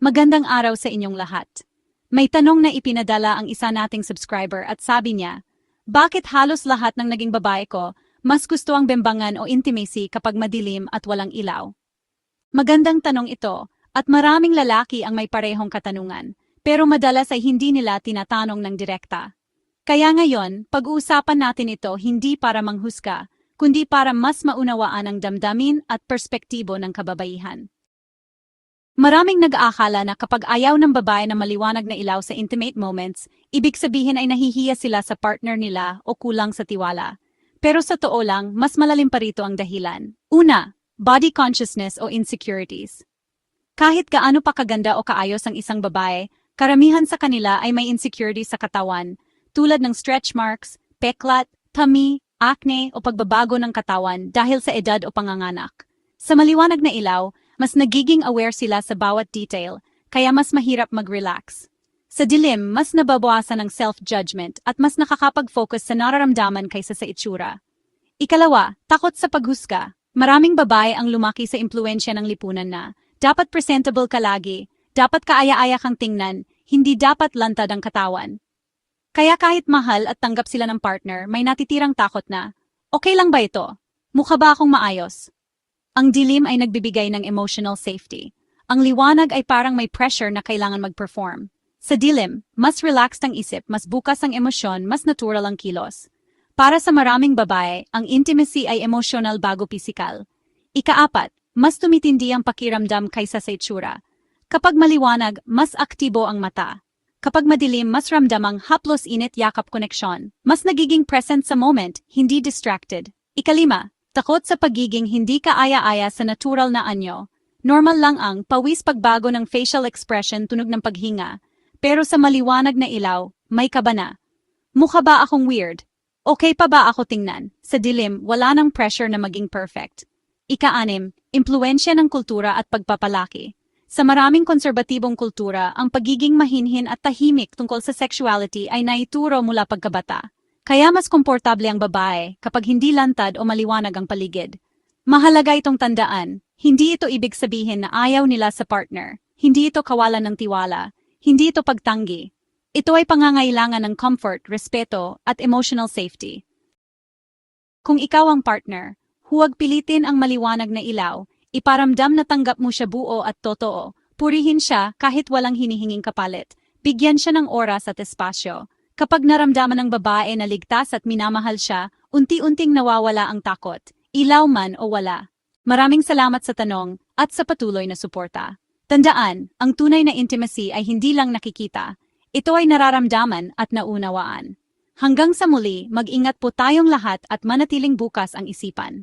Magandang araw sa inyong lahat. May tanong na ipinadala ang isa nating subscriber at sabi niya, bakit halos lahat ng naging babae ko mas gusto ang bembangan o intimacy kapag madilim at walang ilaw? Magandang tanong ito at maraming lalaki ang may parehong katanungan, pero madalas ay hindi nila tinatanong ng direkta. Kaya ngayon, pag-uusapan natin ito hindi para manghusga, kundi para mas maunawaan ang damdamin at perspektibo ng kababaihan. Maraming nag-aakala na kapag ayaw ng babae na maliwanag na ilaw sa intimate moments, ibig sabihin ay nahihiya sila sa partner nila o kulang sa tiwala. Pero sa totoo lang, mas malalim pa rito ang dahilan. Una, body consciousness o insecurities. Kahit gaano pa kaganda o kaayos ang isang babae, karamihan sa kanila ay may insecurities sa katawan, tulad ng stretch marks, peklat, tummy, acne o pagbabago ng katawan dahil sa edad o panganganak. Sa maliwanag na ilaw, mas nagiging aware sila sa bawat detail, kaya mas mahirap mag-relax. Sa dilim, mas nababawasan ng self-judgment at mas nakakapag-focus sa nararamdaman kaysa sa itsura. Ikalawa, takot sa paghusga. Maraming babae ang lumaki sa impluwensya ng lipunan na, dapat presentable ka lagi, dapat kaaya-aya kang tingnan, hindi dapat lantad ang katawan. Kaya kahit mahal at tanggap sila ng partner, may natitirang takot na, okay lang ba ito? Mukha ba akong maayos? Ang dilim ay nagbibigay ng emotional safety. Ang liwanag ay parang may pressure na kailangan mag-perform. Sa dilim, mas relaxed ang isip, mas bukas ang emosyon, mas natural ang kilos. Para sa maraming babae, ang intimacy ay emotional bago pisikal. Ikaapat, mas tumitindi ang pakiramdam kaysa sa itsura. Kapag maliwanag, mas aktibo ang mata. Kapag madilim, mas ramdamang haplos init yakap koneksyon. Mas nagiging present sa moment, hindi distracted. Ikalima, takot sa pagiging hindi kaaya-aya sa natural na anyo. Normal lang ang pawis pagbago ng facial expression tunog ng paghinga. Pero sa maliwanag na ilaw, may kaba na. Mukha ba akong weird? Okay pa ba ako tingnan? Sa dilim, wala nang pressure na maging perfect. Ika-anim, impluwensya ng kultura at pagpapalaki. Sa maraming konserbatibong kultura, ang pagiging mahinhin at tahimik tungkol sa sexuality ay naituro mula pagkabata. Kaya mas komportable ang babae kapag hindi lantad o maliwanag ang paligid. Mahalaga itong tandaan, hindi ito ibig sabihin na ayaw nila sa partner, hindi ito kawalan ng tiwala, hindi ito pagtanggi. Ito ay pangangailangan ng comfort, respeto, at emotional safety. Kung ikaw ang partner, huwag pilitin ang maliwanag na ilaw, iparamdam na tanggap mo siya buo at totoo, purihin siya kahit walang hinihinging kapalit, bigyan siya ng oras at espasyo. Kapag naramdaman ng babae na ligtas at minamahal siya, unti-unting nawawala ang takot, ilaw man o wala. Maraming salamat sa tanong at sa patuloy na suporta. Tandaan, ang tunay na intimacy ay hindi lang nakikita. Ito ay nararamdaman at naunawaan. Hanggang sa muli, mag-ingat po tayong lahat at manatiling bukas ang isipan.